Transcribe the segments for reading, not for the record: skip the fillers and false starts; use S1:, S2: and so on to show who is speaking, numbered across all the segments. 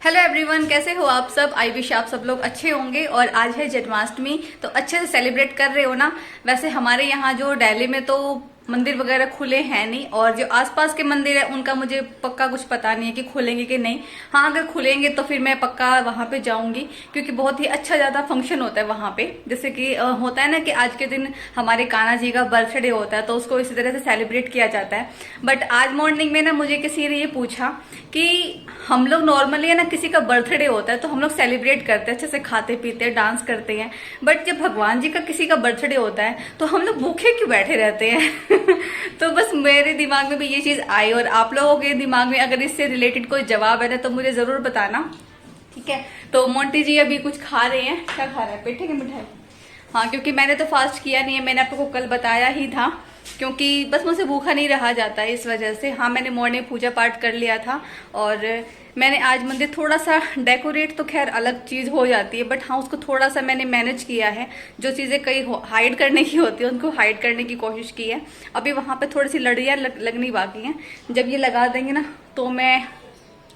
S1: Hello everyone, कैसे हो आप सब। आई विश आप सब लोग अच्छे होंगे। और आज है जन्माष्टमी, तो अच्छे से सेलिब्रेट कर रहे हो ना। वैसे हमारे यहाँ जो दिल्ली में तो मंदिर वगैरह खुले हैं नहीं, और जो आसपास के मंदिर है उनका मुझे पक्का कुछ पता नहीं है कि खुलेंगे कि नहीं। हाँ, अगर खुलेंगे तो फिर मैं पक्का वहां पे जाऊंगी, क्योंकि बहुत ही अच्छा ज्यादा फंक्शन होता है वहां पे। जैसे कि होता है ना कि आज के दिन हमारे कान्हा जी का बर्थडे होता है, तो उसको इसी तरह से सेलिब्रेट किया जाता है। बट आज मॉर्निंग में ना मुझे किसी ने ये पूछा कि हम लोग नॉर्मली है ना, किसी का बर्थडे होता है तो हम लोग सेलिब्रेट करते हैं, अच्छे से खाते पीते हैं, डांस करते हैं। बट जब भगवान जी का किसी का बर्थडे होता है तो हम लोग भूखे क्यों बैठे रहते हैं। तो बस मेरे दिमाग में भी ये चीज आई, और आप लोगों के दिमाग में अगर इससे रिलेटेड कोई जवाब है ना तो मुझे जरूर बताना, ठीक है। तो मोंटी जी अभी कुछ खा रहे हैं। क्या खा रहे हैं? पेठे की मिठाई। हाँ, क्योंकि मैंने तो फास्ट किया नहीं है, मैंने आपको कल बताया ही था, क्योंकि बस मुझसे भूखा नहीं रहा जाता है इस वजह से। हाँ, मैंने मॉर्निंग पूजा पाठ कर लिया था, और मैंने आज मंदिर थोड़ा सा डेकोरेट, तो खैर अलग चीज हो जाती है, बट हाँ उसको थोड़ा सा मैंने मैनेज किया है। जो चीजें कहीं हाइड करने की होती है उनको हाइड करने की कोशिश की है। अभी वहां पे थोड़ी सी लड़ियां लगनी बाकी हैं। जब ये लगा देंगे ना तो मैं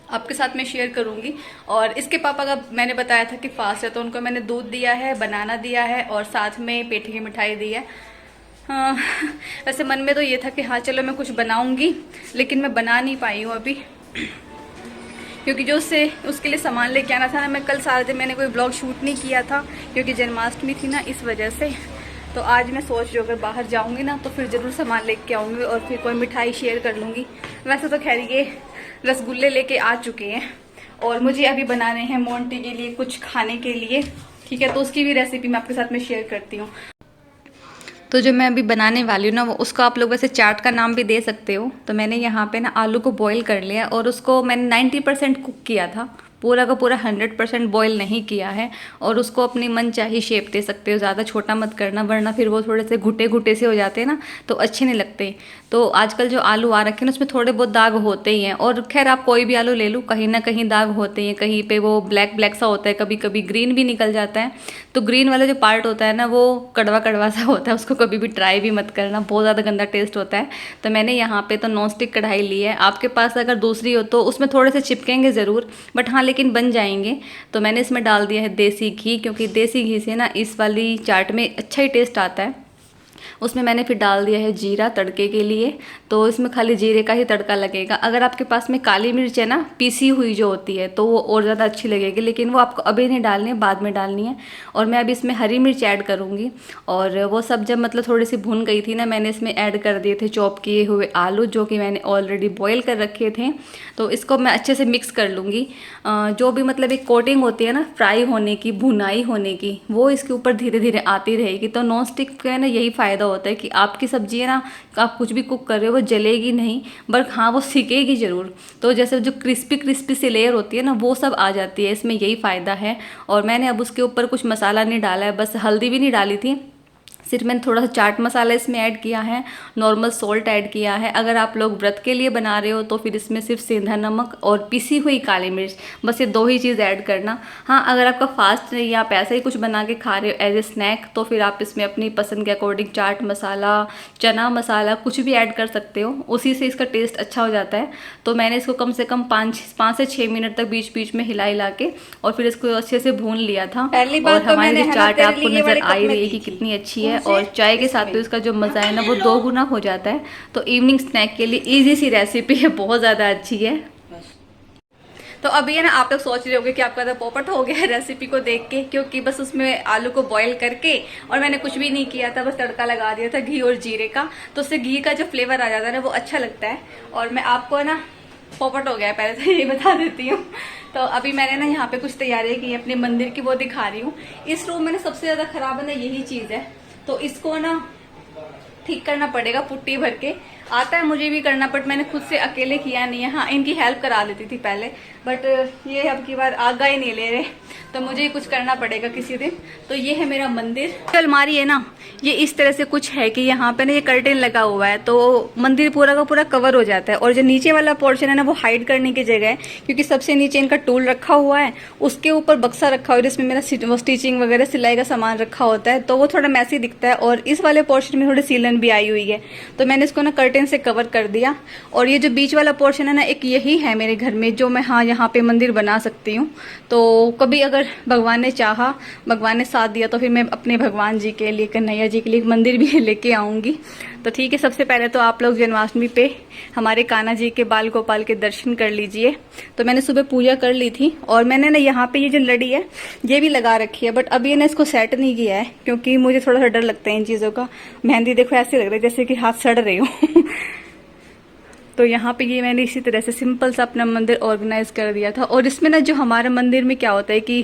S1: आपके साथ में शेयर करूंगी। और इसके पापा का मैंने बताया था कि फास्ट है, तो उनको मैंने दूध दिया है, बनाना दिया है, और साथ में पेठे की मिठाई दी है। हाँ, वैसे मन में तो ये था कि हाँ चलो मैं कुछ बनाऊंगी, लेकिन मैं बना नहीं पाई हूँ अभी, क्योंकि जो उसके लिए सामान लेके आना था ना। मैं कल सारे दिन मैंने कोई ब्लॉग शूट नहीं किया था, क्योंकि जन्माष्टमी थी ना, इस वजह से। तो आज मैं सोच रही हूँ अगर बाहर जाऊंगी ना तो फिर जरूर सामान लेके आऊंगी, और फिर कोई मिठाई शेयर कर लूंगी। वैसे तो खैर ये रसगुल्ले लेके आ चुके हैं, और मुझे अभी बनाने हैं मोंटी के लिए कुछ खाने के लिए, ठीक है। तो उसकी भी रेसिपी मैं आपके साथ में शेयर करती हूँ। तो जो मैं अभी बनाने वाली हूँ ना, वो उसको आप लोग वैसे चाट का नाम भी दे सकते हो। तो मैंने यहाँ पे ना आलू को बॉईल कर लिया, और उसको मैंने 90% कुक किया था, पूरा का पूरा 100% बॉईल नहीं किया है। और उसको अपनी मन चाही शेप दे सकते हो, ज़्यादा छोटा मत करना, वरना फिर वो थोड़े से घुटे घुटे से हो जाते हैं ना, तो अच्छे नहीं लगते। तो आजकल जो आलू आ रखे हैं ना उसमें थोड़े बहुत दाग होते ही हैं, और खैर आप कोई भी आलू ले लो, कहीं ना कहीं दाग होते हैं, कहीं पे वो ब्लैक ब्लैक सा होता है, कभी कभी ग्रीन भी निकल जाता है। तो ग्रीन वाला जो पार्ट होता है ना वो कड़वा कड़वा सा होता है, उसको कभी भी ट्राई भी मत करना, बहुत ज़्यादा गंदा टेस्ट होता है। तो मैंने यहाँ पे तो नॉन स्टिक कढ़ाई ली है, आपके पास अगर दूसरी हो तो उसमें थोड़े से चिपकेंगे ज़रूर, बट हाँ लेकिन बन जाएंगे। तो मैंने इसमें डाल दिया है देसी घी, क्योंकि देसी घी से ना इस वाली चाट में अच्छा ही टेस्ट आता है। उसमें मैंने फिर डाल दिया है जीरा तड़के के लिए, तो इसमें खाली जीरे का ही तड़का लगेगा। अगर आपके पास में काली मिर्च है ना, पीसी हुई जो होती है, तो वो और ज़्यादा अच्छी लगेगी, लेकिन वो आपको अभी नहीं डालनी है, बाद में डालनी है। और मैं अभी इसमें हरी मिर्च ऐड करूँगी, और वो सब जब मतलब थोड़ी सी भून गई थी ना, मैंने इसमें ऐड कर दिए थे चॉप किए हुए आलू, जो कि मैंने ऑलरेडी बॉयल कर रखे थे। तो इसको मैं अच्छे से मिक्स कर लूँगी। जो भी मतलब एक कोटिंग होती है ना फ्राई होने की, भुनाई होने की, वो इसके ऊपर धीरे धीरे आती रहेगी। तो नॉन स्टिक का है ना यही फ़ायदा होता है कि आपकी सब्जी है ना, आप कुछ भी कुक कर रहे हो वो जलेगी नहीं, बट हाँ वो सिकेगी ज़रूर। तो जैसे जो क्रिस्पी क्रिस्पी सी लेयर होती है ना, वो सब आ जाती है, इसमें यही फ़ायदा है। और मैंने अब उसके ऊपर कुछ मसाला नहीं डाला है, बस हल्दी भी नहीं डाली थी, सिर्फ मैंने थोड़ा सा चाट मसाला इसमें ऐड किया है, नॉर्मल सॉल्ट ऐड किया है। अगर आप लोग व्रत के लिए बना रहे हो तो फिर इसमें सिर्फ सेंधा नमक और पिसी हुई काली मिर्च, बस ये दो ही चीज़ ऐड करना। हाँ, अगर आपका फास्ट नहीं, आप ऐसा ही कुछ बना के खा रहे हो एज ए स्नैक, तो फिर आप इसमें अपनी पसंद के अकॉर्डिंग चाट मसाला, चना मसाला कुछ भी ऐड कर सकते हो, उसी से इसका टेस्ट अच्छा हो जाता है। तो मैंने इसको कम से कम 5 से 6 मिनट तक बीच बीच में हिला हिला के और फिर इसको अच्छे से भून लिया था। और हमारी जो चाट आपको नज़र आ ही रही है कि कितनी अच्छी है, और चाय के साथ तो इसका जो मज़ा है ना वो 2 गुना हो जाता है। तो इवनिंग स्नैक के लिए इजी सी रेसिपी है, बहुत ज़्यादा अच्छी है। तो अभी है ना आप लोग सोच रहे होंगे कि आपका तो पोपट हो गया है रेसिपी को देख के, क्योंकि बस उसमें आलू को बॉईल करके, और मैंने कुछ भी नहीं किया था, बस तड़का लगा दिया था घी और जीरे का। तो उससे घी का जो फ्लेवर आ जाता है ना वो अच्छा लगता है। और मैं आपको ना पोपट हो गया है पहले तो ये बता देती हूँ। तो अभी मैंने ना यहाँ पे कुछ तैयारियां की अपने मंदिर की, वो दिखा रही हूँ। इस रूम में ना सबसे ज्यादा खराब है ना यही चीज है, तो इसको ना ठीक करना पड़ेगा पुट्टी भर के। आता है मुझे भी करना, बट मैंने खुद से अकेले किया नहीं है। हाँ, इनकी हेल्प करा लेती थी पहले, बट ये अब की बार आगा ही नहीं ले रहे, तो मुझे ही कुछ करना पड़ेगा किसी दिन। तो ये है मेरा मंदिर। अलमारी है ना, ये इस तरह से कुछ है कि यहाँ पे ना ये कर्टेन लगा हुआ है, तो मंदिर पूरा का पूरा कवर हो जाता है। और जो नीचे वाला पोर्शन है ना वो हाइड करने की जगह है, क्योंकि सबसे नीचे इनका टूल रखा हुआ है, उसके ऊपर बक्सा रखा हुआ है जिसमें मेरा स्टिचिंग वगैरह सिलाई का सामान रखा होता है, तो वो थोड़ा मैसी दिखता है। और इस वाले पोर्शन में थोड़ी सीलन भी आई हुई है, तो मैंने इसको ना कर्टेन कर्टेन से कवर कर दिया। और ये जो बीच वाला पोर्शन है ना, एक यही है मेरे घर में जो मैं यहाँ पे मंदिर बना सकती हूँ। तो कभी अगर भगवान ने चाहा, भगवान ने साथ दिया, तो फिर मैं अपने भगवान जी के लिए, कन्हैया जी के लिए एक मंदिर भी लेके आऊँगी। तो ठीक है, सबसे पहले तो आप लोग जन्माष्टमी पे हमारे कान्हा जी के बाल गोपाल के दर्शन कर लीजिए। तो मैंने सुबह पूजा कर ली थी और मैंने ना यहाँ पे ये जो लड़ी है ये भी लगा रखी है, बट अभी ना इसको सेट नहीं किया है क्योंकि मुझे थोड़ा सा डर लगता है इन चीज़ों का। मेहंदी देखो ऐसे लग रहा है जैसे कि हाथ सड़ रहे हो। तो यहाँ पे ये मैंने इसी तरह से सिंपल सा अपना मंदिर ऑर्गेनाइज कर दिया था। और इसमें ना जो हमारे मंदिर में क्या होता है कि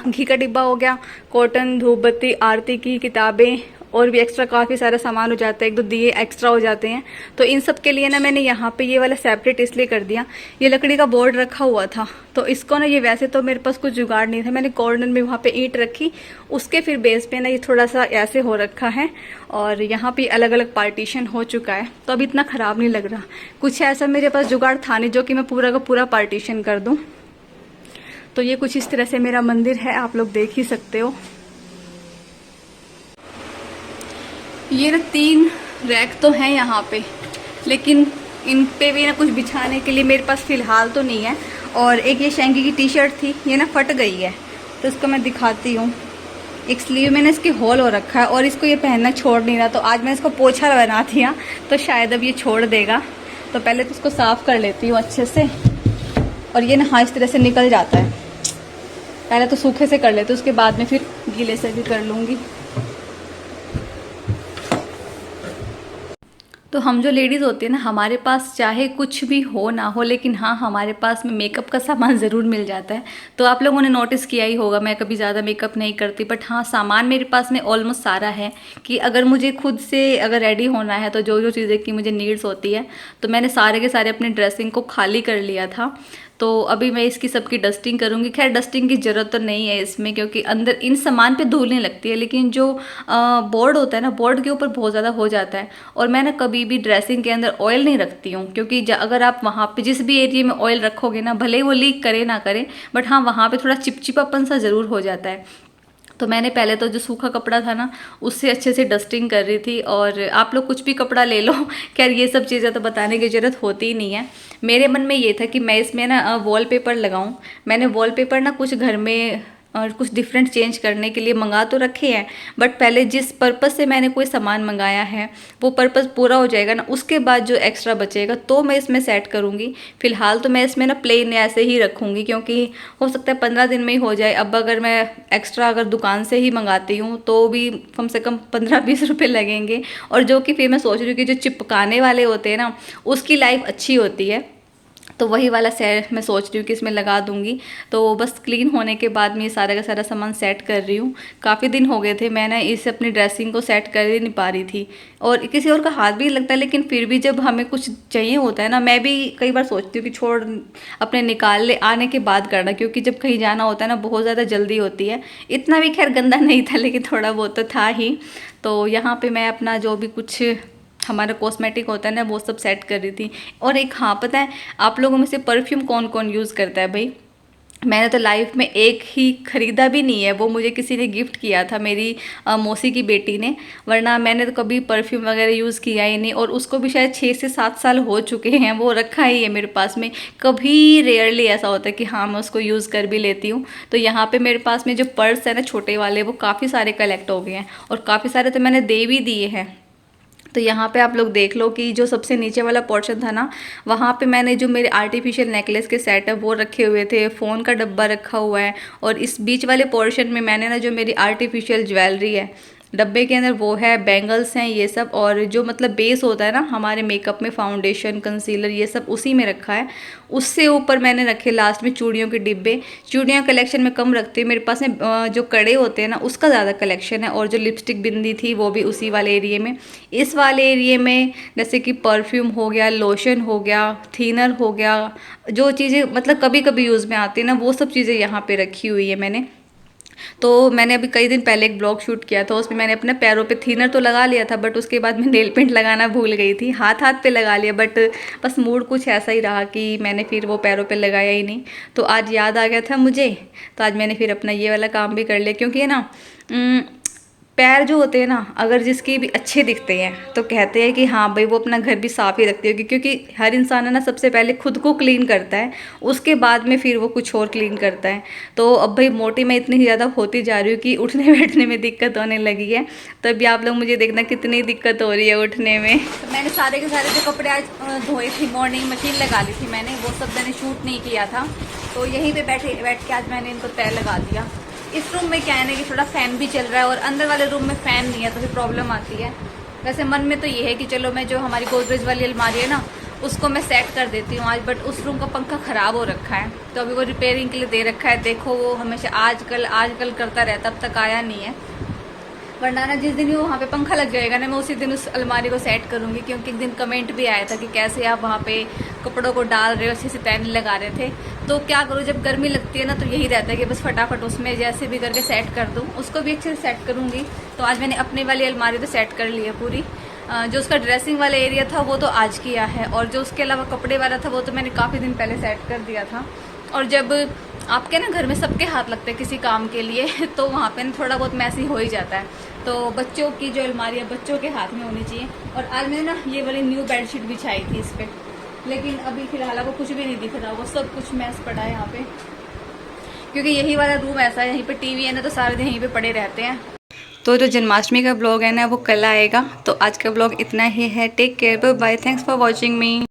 S1: घी का डिब्बा हो गया, कॉटन, धूप बत्ती, आरती की किताबें और भी एक्स्ट्रा काफ़ी सारा सामान हो जाता है, एक दो दिए एक्स्ट्रा हो जाते हैं। तो इन सब के लिए ना मैंने यहाँ पे ये वाला सेपरेट इसलिए कर दिया। ये लकड़ी का बोर्ड रखा हुआ था तो इसको ना, ये वैसे तो मेरे पास कुछ जुगाड़ नहीं था, मैंने कॉर्नर में वहाँ पे ईंट रखी, उसके फिर बेस पे ना ये थोड़ा सा ऐसे हो रखा है और यहाँ पे अलग अलग पार्टीशन हो चुका है। तो अब इतना ख़राब नहीं लग रहा। कुछ ऐसा मेरे पास जुगाड़ था नहीं जो कि मैं पूरा का पूरा पार्टीशन कर दूँ। तो ये कुछ इस तरह से मेरा मंदिर है, आप लोग देख ही सकते हो। ये ना 3 रैक तो हैं यहाँ पे, लेकिन इन पे भी ना कुछ बिछाने के लिए मेरे पास फ़िलहाल तो नहीं है। और एक ये शेंगी की टी शर्ट थी, ये ना फट गई है तो इसको मैं दिखाती हूँ। एक स्लीव में ना इसकी होल हो रखा है और इसको ये पहनना छोड़ नहीं रहा। तो आज मैंने इसको पोछा बना दिया तो शायद अब ये छोड़ देगा। तो पहले तो इसको साफ़ कर लेती हूँ अच्छे से। और ये ना हाँ इस तरह से निकल जाता है। पहले तो सूखे से कर लेते, उसके बाद में फिर गीले से भी कर लूँगी। तो हम जो लेडीज़ होती है ना, हमारे पास चाहे कुछ भी हो ना हो, लेकिन हाँ हमारे पास में मेकअप का सामान ज़रूर मिल जाता है। तो आप लोगों ने नोटिस किया ही होगा, मैं कभी ज़्यादा मेकअप नहीं करती, बट हाँ सामान मेरे पास में ऑलमोस्ट सारा है कि अगर मुझे खुद से अगर रेडी होना है तो जो जो चीज़ें की मुझे नीड्स होती है, तो मैंने सारे के सारे अपनी ड्रेसिंग को खाली कर लिया था। तो अभी मैं इसकी सबकी डस्टिंग करूँगी। खैर डस्टिंग की ज़रूरत तो नहीं है इसमें क्योंकि अंदर इन सामान पे धूल नहीं लगती है, लेकिन जो बोर्ड होता है ना, बोर्ड के ऊपर बहुत ज़्यादा हो जाता है। और मैं ना कभी भी ड्रेसिंग के अंदर ऑयल नहीं रखती हूँ क्योंकि अगर आप वहाँ पे जिस भी एरिया में ऑयल रखोगे ना, भले ही वो लीक करे ना करे, बट हाँ वहाँ पे थोड़ा चिपचिपापन सा ज़रूर हो जाता है। तो मैंने पहले तो जो सूखा कपड़ा था ना उससे अच्छे से डस्टिंग कर रही थी। और आप लोग कुछ भी कपड़ा ले लो, खैर ये सब चीज़ें तो बताने की ज़रूरत होती ही नहीं है। मेरे मन में ये था कि मैं इसमें ना वॉलपेपर लगाऊं। मैंने वॉलपेपर ना कुछ घर में और कुछ डिफरेंट चेंज करने के लिए मंगा तो रखे हैं, बट पहले जिस पर्पज़ से मैंने कोई सामान मंगाया है वो पर्पज़ पूरा हो जाएगा ना, उसके बाद जो एक्स्ट्रा बचेगा तो मैं इसमें सेट करूँगी। फिलहाल तो मैं इसमें ना प्लेन ऐसे ही रखूँगी क्योंकि हो सकता है 15 दिन में ही हो जाए। अब अगर मैं एक्स्ट्रा अगर दुकान से ही मंगाती हूँ तो भी कम से कम 15-20 रुपये लगेंगे। और जो कि फिर मैं सोच रही हूँ कि जो चिपकाने वाले होते हैं ना उसकी लाइफ अच्छी होती है, तो वही वाला सेट मैं सोच रही हूँ कि इसमें लगा दूंगी। तो बस क्लीन होने के बाद में ये सारा का सारा सामान सेट कर रही हूँ। काफ़ी दिन हो गए थे मैंने इस अपनी ड्रेसिंग को सेट कर ही नहीं पा रही थी और किसी और का हाथ भी लगता है, लेकिन फिर भी जब हमें कुछ चाहिए होता है ना, मैं भी कई बार सोचती हूँ कि छोड़ अपने निकाल ले आने के बाद करना, क्योंकि जब कहीं जाना होता है ना बहुत ज़्यादा जल्दी होती है। इतना भी खैर गंदा नहीं था लेकिन थोड़ा बहुत तो था ही। तो यहाँ पर मैं अपना जो भी कुछ हमारा कॉस्मेटिक होता है ना वो सब सेट कर रही थी। और एक हाँ पता है आप लोगों में से परफ्यूम कौन कौन यूज़ करता है भाई? मैंने तो लाइफ में एक ही खरीदा भी नहीं है, वो मुझे किसी ने गिफ्ट किया था, मेरी मौसी की बेटी ने, वरना मैंने तो कभी परफ्यूम वगैरह यूज़ किया ही नहीं। और उसको भी शायद 6 से 7 साल हो चुके हैं, वो रखा ही है मेरे पास में। कभी रेयरली ऐसा होता है कि हाँ मैं उसको यूज़ कर भी लेती हूँ। तो यहाँ पे मेरे पास में जो पर्स है ना छोटे वाले, वो काफ़ी सारे कलेक्ट हो गए हैं और काफ़ी सारे तो मैंने दे भी दिए हैं। तो यहाँ पे आप लोग देख लो कि जो सबसे नीचे वाला पोर्शन था ना, वहाँ पे मैंने जो मेरे आर्टिफिशियल नेकलेस के सेट है वो रखे हुए थे, फ़ोन का डब्बा रखा हुआ है। और इस बीच वाले पोर्शन में मैंने ना जो मेरी आर्टिफिशियल ज्वेलरी है डब्बे के अंदर वो है, बैंगल्स हैं ये सब, और जो मतलब बेस होता है ना हमारे मेकअप में, फाउंडेशन, कंसीलर, ये सब उसी में रखा है। उससे ऊपर मैंने रखे लास्ट में चूड़ियों के डिब्बे। चूड़ियाँ कलेक्शन में कम रखती हूँ, मेरे पास में जो कड़े होते हैं ना उसका ज़्यादा कलेक्शन है। और जो लिपस्टिक बिंदी थी वो भी उसी वाले एरिए में। इस वाले एरिए में जैसे कि परफ्यूम हो गया, लोशन हो गया, थिनर हो गया, जो चीज़ें मतलब कभी कभी यूज़ में आती है ना वो सब चीज़ें यहाँ पे रखी हुई है मैंने। तो मैंने अभी कई दिन पहले एक ब्लॉग शूट किया था, उसमें मैंने अपने पैरों पे थिनर तो लगा लिया था, बट उसके बाद मैं नेल पेंट लगाना भूल गई थी। हाथ हाथ पे लगा लिया, बट बस मूड कुछ ऐसा ही रहा कि मैंने फिर वो पैरों पे लगाया ही नहीं। तो आज याद आ गया था मुझे, तो आज मैंने फिर अपना ये वाला काम भी कर लिया, क्योंकि है ना पैर जो होते हैं ना, अगर जिसके भी अच्छे दिखते हैं तो कहते हैं कि हाँ भाई वो अपना घर भी साफ ही रखती होगी, क्योंकि हर इंसान है ना सबसे पहले खुद को क्लीन करता है, उसके बाद में फिर वो कुछ और क्लीन करता है। तो अब भाई मोटी मैं इतनी ज़्यादा होती जा रही हूँ कि उठने बैठने में दिक्कत होने लगी है। तो अभी आप लोग मुझे देखना कितनी दिक्कत हो रही है उठने में। तो मैंने सारे के सारे जो कपड़े आज धोए थे, मॉर्निंग मशीन लगा ली थी मैंने, वो सब मैंने शूट नहीं किया था, तो यहीं पर बैठ के आज मैंने इनको तय लगा दिया। इस रूम में क्या है ना कि थोड़ा फैन भी चल रहा है, और अंदर वाले रूम में फैन नहीं है तो फिर प्रॉब्लम आती है। वैसे मन में तो ये है कि चलो मैं जो हमारी गोदरेज वाली अलमारी है ना उसको मैं सेट कर देती हूँ आज, बट उस रूम का पंखा ख़राब हो रखा है तो अभी वो रिपेयरिंग के लिए दे रखा है। देखो वो हमेशा आजकल करता रहता, अब तक आया नहीं है, वरना ना जिस दिन वो वहाँ पे पंखा लग जाएगा ना मैं उसी दिन उस अलमारी को सेट करूँगी। क्योंकि एक दिन कमेंट भी आया था कि कैसे आप वहाँ पे कपड़ों को डाल रहे हो, अच्छे से तय नहीं लगा रहे थे। तो क्या करूँ, जब गर्मी लगती है ना तो यही रहता है कि बस फटाफट उसमें जैसे भी करके सेट कर दूँ, उसको भी अच्छे से सेट करूँगी। तो आज मैंने अपनी वाली अलमारी तो सेट कर ली है पूरी। जो उसका ड्रेसिंग वाला एरिया था वो तो आज किया है, और जो उसके अलावा कपड़े वाला था वो तो मैंने काफ़ी दिन पहले सेट कर दिया था। और जब आपके ना घर में सबके हाथ लगते हैं किसी काम के लिए तो वहाँ पे थोड़ा बहुत मैसी हो ही जाता है। तो बच्चों की जो अलमारी है बच्चों के हाथ में होनी चाहिए। और आज मैंने ना ये वाली न्यू बेडशीट बिछाई थी इस पर, लेकिन अभी फिलहाल आपको कुछ भी नहीं दिख रहा, वो सब कुछ मैस पड़ा है यहाँ पे, क्योंकि यही वाला रूम ऐसा है, यहीं पे टीवी है ना तो सारे दिन यहीं पे पड़े रहते हैं। तो जो जन्माष्टमी का ब्लॉग है ना वो कल आएगा। तो आज का ब्लॉग इतना ही है। Take care, bye bye, thanks for watching me.